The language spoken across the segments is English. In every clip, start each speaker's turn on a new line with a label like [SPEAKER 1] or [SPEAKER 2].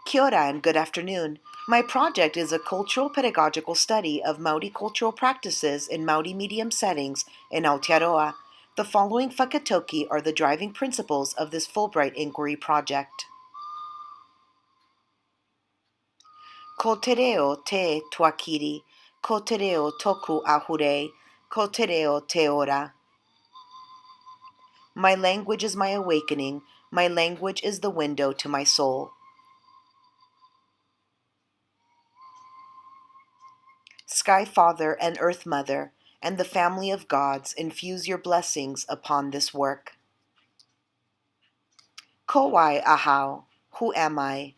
[SPEAKER 1] Kia ora and good afternoon. My project is a cultural pedagogical study of Maori cultural practices in Maori medium settings in Aotearoa. The following whakatoki are the driving principles of this Fulbright inquiry project. Ko te reo te tuakiri, ko te reo toku ahure, ko te reo te ora. My language is my awakening, my language is the window to my soul. Sky Father and Earth Mother, and the family of gods, infuse your blessings upon this work. Ko wai ahau, who am I?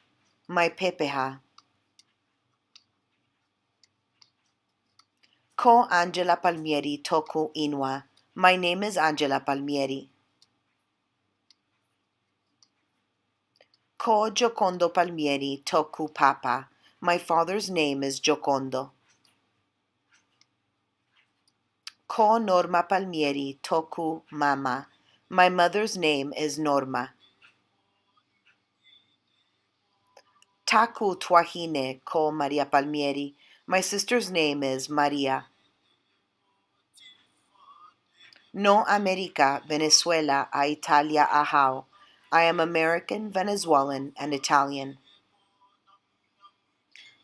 [SPEAKER 1] My pepeha. Ko Angela Palmieri toku inwa. My name is Angela Palmieri. Ko Giocondo Palmieri toku papa. My father's name is Giocondo. Ko Norma Palmieri toku mama. My mother's name is Norma. Taku Tuahine ko Maria Palmieri. My sister's name is Maria. No America, Venezuela, a Italia ahau. I am American, Venezuelan, and Italian.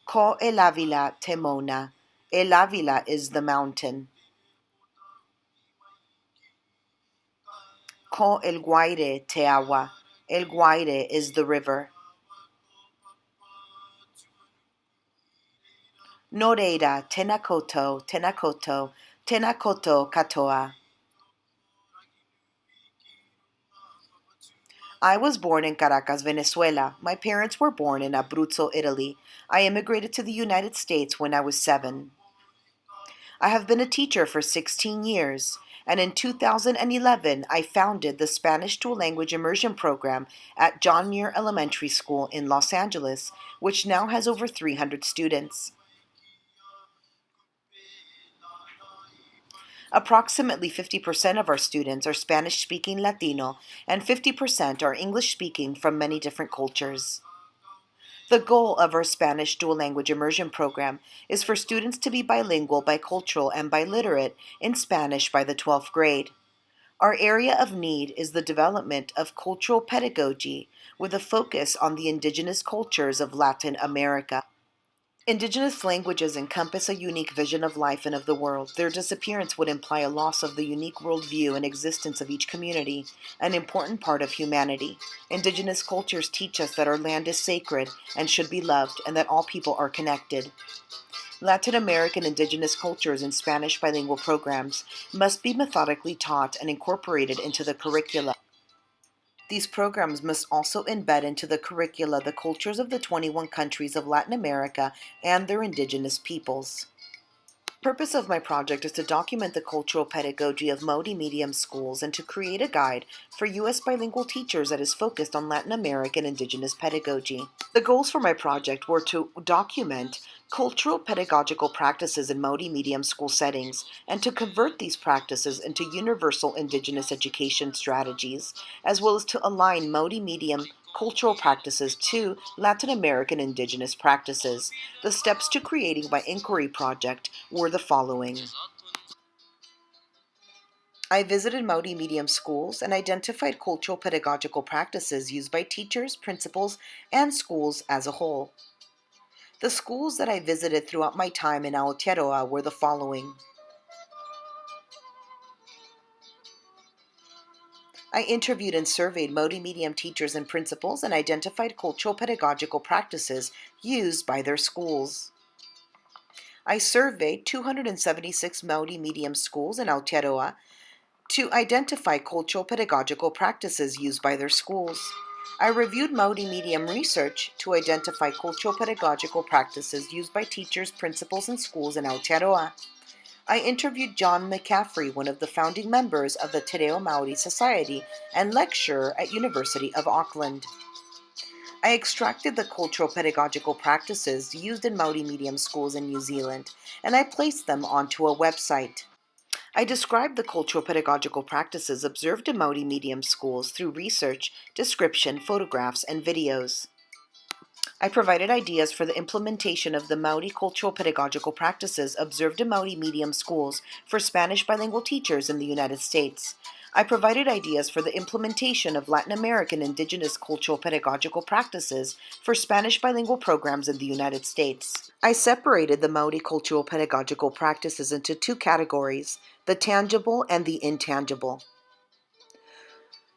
[SPEAKER 1] Ko El Avila Temona. El Avila is the mountain. Ko El Guaire Teawa. El Guaire is the river. Noreira Tenakoto, Tenakoto, Tenakoto Katoa. I was born in Caracas, Venezuela. My parents were born in Abruzzo, Italy. I immigrated to the United States when I was 7. I have been a teacher for 16 years, and in 2011 I founded the Spanish Dual Language Immersion Program at John Muir Elementary School in Los Angeles, which now has over 300 students. Approximately 50% of our students are Spanish-speaking Latino, and 50% are English-speaking from many different cultures. The goal of our Spanish Dual Language Immersion Program is for students to be bilingual, bicultural, and biliterate in Spanish by the 12th grade. Our area of need is the development of cultural pedagogy with a focus on the indigenous cultures of Latin America. Indigenous languages encompass a unique vision of life and of the world. Their disappearance would imply a loss of the unique worldview and existence of each community, an important part of humanity. Indigenous cultures teach us that our land is sacred and should be loved, and that all people are connected. Latin American indigenous cultures in Spanish bilingual programs must be methodically taught and incorporated into the curricula. These programs must also embed into the curricula the cultures of the 21 countries of Latin America and their indigenous peoples. The purpose of my project is to document the cultural pedagogy of Maori medium schools and to create a guide for U.S. bilingual teachers that is focused on Latin American indigenous pedagogy. The goals for my project were to document cultural pedagogical practices in Maori medium school settings and to convert these practices into universal indigenous education strategies, as well as to align Maori medium cultural practices to Latin American indigenous practices. The steps to creating my inquiry project were the following. I visited Maori medium schools and identified cultural pedagogical practices used by teachers, principals, and schools as a whole. The schools that I visited throughout my time in Aotearoa were the following. I interviewed and surveyed Maori medium teachers and principals and identified cultural pedagogical practices used by their schools. I surveyed 276 Maori medium schools in Aotearoa to identify cultural pedagogical practices used by their schools. I reviewed Maori medium research to identify cultural pedagogical practices used by teachers, principals, and schools in Aotearoa. I interviewed John McCaffrey, one of the founding members of the Te Reo Maori Society and lecturer at University of Auckland. I extracted the cultural pedagogical practices used in Maori medium schools in New Zealand, and I placed them onto a website. I described the cultural pedagogical practices observed in Maori medium schools through research, description, photographs, and videos. I provided ideas for the implementation of the Maori cultural pedagogical practices observed in Maori medium schools for Spanish bilingual teachers in the United States. I provided ideas for the implementation of Latin American indigenous cultural pedagogical practices for Spanish bilingual programs in the United States. I separated the Maori cultural pedagogical practices into two categories, the tangible and the intangible.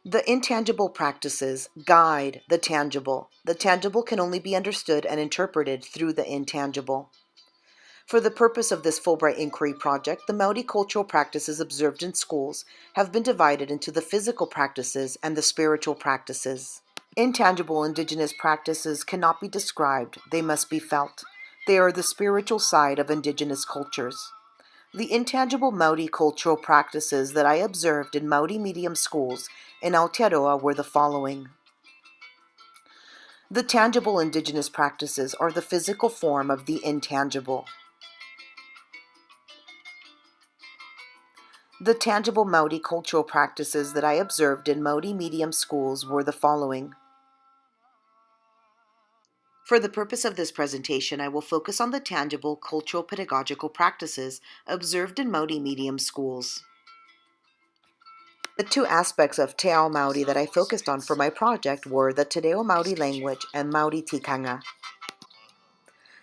[SPEAKER 1] The intangible practices guide the tangible. The tangible can only be understood and interpreted through the intangible. For the purpose of this Fulbright inquiry project, the Maori cultural practices observed in schools have been divided into the physical practices and the spiritual practices. Intangible indigenous practices cannot be described, they must be felt. They are the spiritual side of indigenous cultures. The intangible Maori cultural practices that I observed in Maori medium schools in Aotearoa were the following. The tangible indigenous practices are the physical form of the intangible. The tangible Maori cultural practices that I observed in Maori medium schools were the following. For the purpose of this presentation, I will focus on the tangible cultural pedagogical practices observed in Maori medium schools. The two aspects of Te Ao Māori that I focused on for my project were the Te Reo Māori language and Māori tikanga.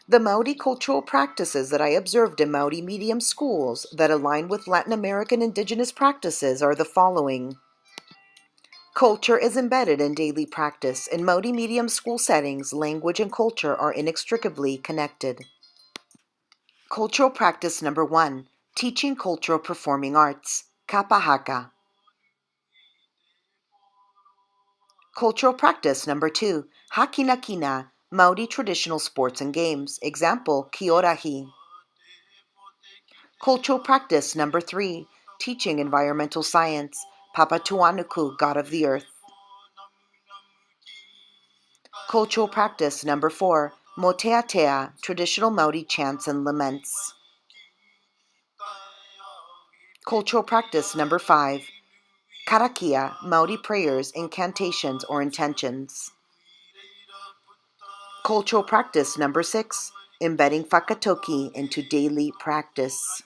[SPEAKER 1] The Maori cultural practices that I observed in Maori medium schools that align with Latin American indigenous practices are the following. Culture is embedded in daily practice. In Maori medium school settings, language and culture are inextricably connected. Cultural practice number 1, teaching cultural performing arts, kapahaka. Cultural practice number 2, hakinakina, Maori traditional sports and games, example, kiorahi. Cultural practice number 3, teaching environmental science, Papatuanuku, god of the earth. Cultural practice number 4, moteatea, traditional Maori chants and laments. Cultural practice number 5, karakia, Maori prayers, incantations, or intentions. Cultural practice number 6, embedding whakatoki into daily practice.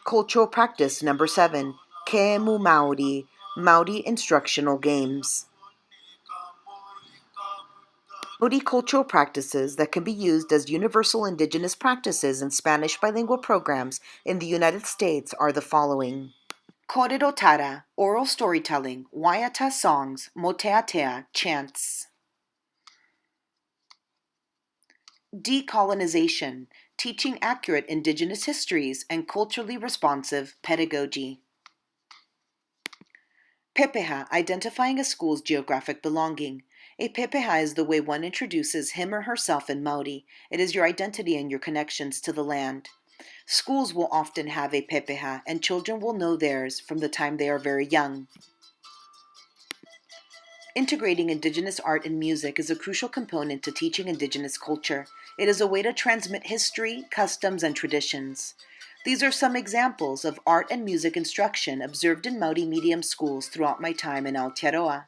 [SPEAKER 1] Cultural practice number 7, Keemu Maori, Maori instructional games. Maori cultural practices that can be used as universal indigenous practices in Spanish bilingual programs in the United States are the following. Korero tara, oral storytelling, waiata songs, moteatea, chants. Decolonization, teaching accurate indigenous histories and culturally responsive pedagogy. Pepeha, identifying a school's geographic belonging. A pepeha is the way one introduces him or herself in Maori. It is your identity and your connections to the land. Schools will often have a pepeha, and children will know theirs from the time they are very young. Integrating indigenous art and music is a crucial component to teaching indigenous culture. It is a way to transmit history, customs, and traditions. These are some examples of art and music instruction observed in Maori medium schools throughout my time in Aotearoa.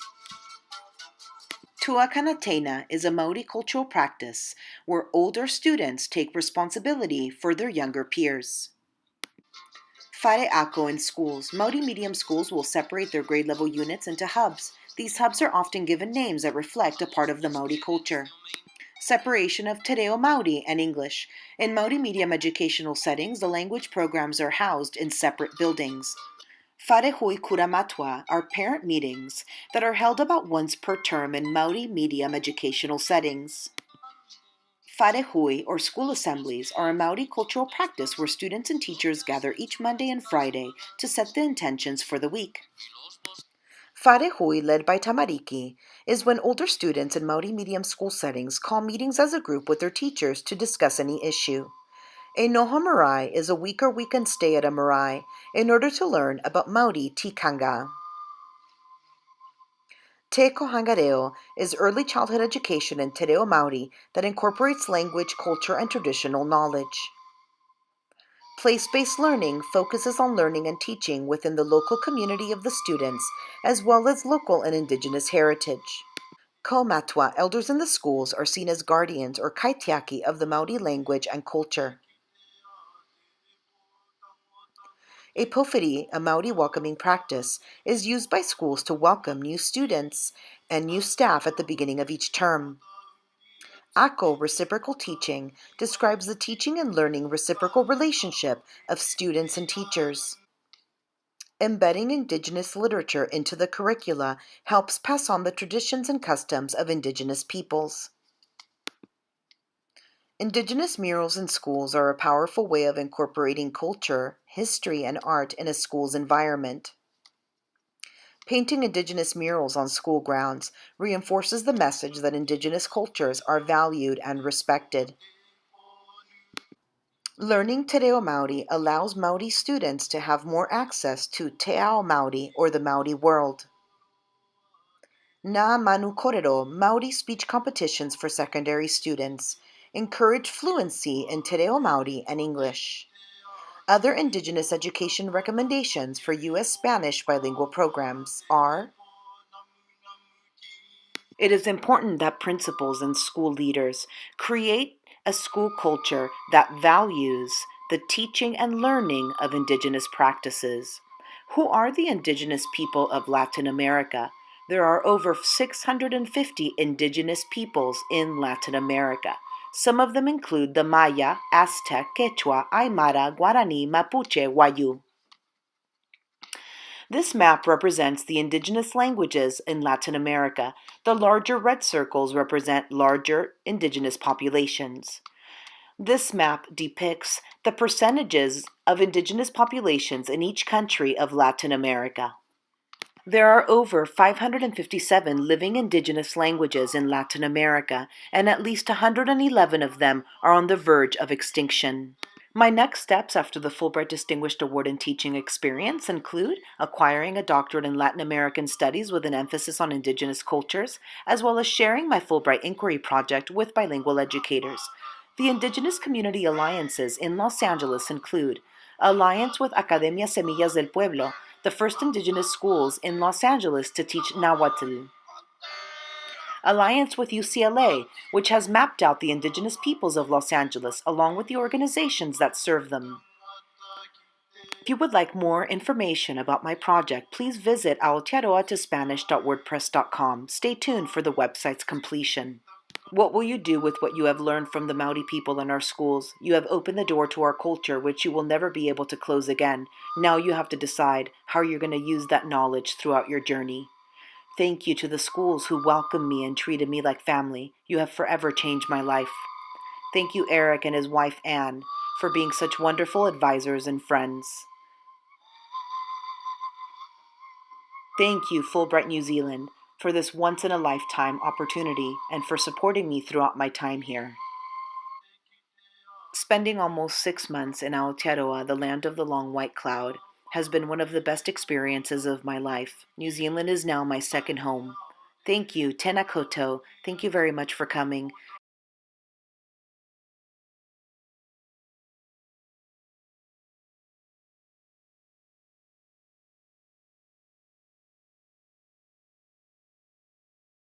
[SPEAKER 1] Tuakanateina is a Maori cultural practice where older students take responsibility for their younger peers. Whare ako in schools. Maori medium schools will separate their grade level units into hubs. These hubs are often given names that reflect a part of the Maori culture. Separation of Te Reo Māori and English. In Maori medium educational settings, the language programs are housed in separate buildings. Whare hui kuramatua are parent meetings that are held about once per term in Maori medium educational settings. Whare hui, or school assemblies, are a Maori cultural practice where students and teachers gather each Monday and Friday to set the intentions for the week. Whare hui, led by tamariki, is when older students in Maori medium school settings call meetings as a group with their teachers to discuss any issue. A noho marae is a week or weekend stay at a marae in order to learn about Maori tikanga. Te Kohangareo is early childhood education in Te Reo Māori that incorporates language, culture, and traditional knowledge. Place-based learning focuses on learning and teaching within the local community of the students, as well as local and indigenous heritage. Kaumatua, elders in the schools, are seen as guardians or kaitiaki of the Maori language and culture. A pōwhiri, a Maori welcoming practice, is used by schools to welcome new students and new staff at the beginning of each term. Ako, reciprocal teaching, describes the teaching and learning reciprocal relationship of students and teachers. Embedding Indigenous literature into the curricula helps pass on the traditions and customs of Indigenous peoples. Indigenous murals in schools are a powerful way of incorporating culture, history, and art in a school's environment. Painting Indigenous murals on school grounds reinforces the message that Indigenous cultures are valued and respected. Learning Te Reo Maori allows Maori students to have more access to Te Ao Maori, or the Maori world. Nā Manu Korero, Maori speech competitions for secondary students, encourage fluency in Te Reo Maori and English. Other Indigenous education recommendations for U.S. Spanish bilingual programs are: it is important that principals and school leaders create a school culture that values the teaching and learning of Indigenous practices. Who are the Indigenous people of Latin America? There are over 650 Indigenous peoples in Latin America. Some of them include the Maya, Aztec, Quechua, Aymara, Guarani, Mapuche, Wayu. This map represents the indigenous languages in Latin America. The larger red circles represent larger indigenous populations. This map depicts the percentages of indigenous populations in each country of Latin America. There are over 557 living indigenous languages in Latin America, and at least 111 of them are on the verge of extinction. My next steps after the Fulbright Distinguished Award in Teaching experience include acquiring a doctorate in Latin American Studies with an emphasis on Indigenous cultures, as well as sharing my Fulbright Inquiry project with bilingual educators. The Indigenous Community Alliances in Los Angeles include Alliance with Academia Semillas del Pueblo, the first Indigenous schools in Los Angeles to teach Nahuatl. Alliance with UCLA, which has mapped out the Indigenous peoples of Los Angeles along with the organizations that serve them. If you would like more information about my project, please visit aotearoa.spanish.wordpress.com. Stay tuned for the website's completion. What will you do with what you have learned from the Maori people in our schools? You have opened the door to our culture, which you will never be able to close again. Now you have to decide how you're going to use that knowledge throughout your journey. Thank you to the schools who welcomed me and treated me like family. You have forever changed my life. Thank you, Eric and his wife, Anne, for being such wonderful advisors and friends. Thank you, Fulbright New Zealand, for this once-in-a-lifetime opportunity and for supporting me throughout my time here. Spending almost 6 months in Aotearoa, the land of the long white cloud, has been one of the best experiences of my life. New Zealand is now my second home. Thank you, Tēnā koutou. Thank you very much for coming.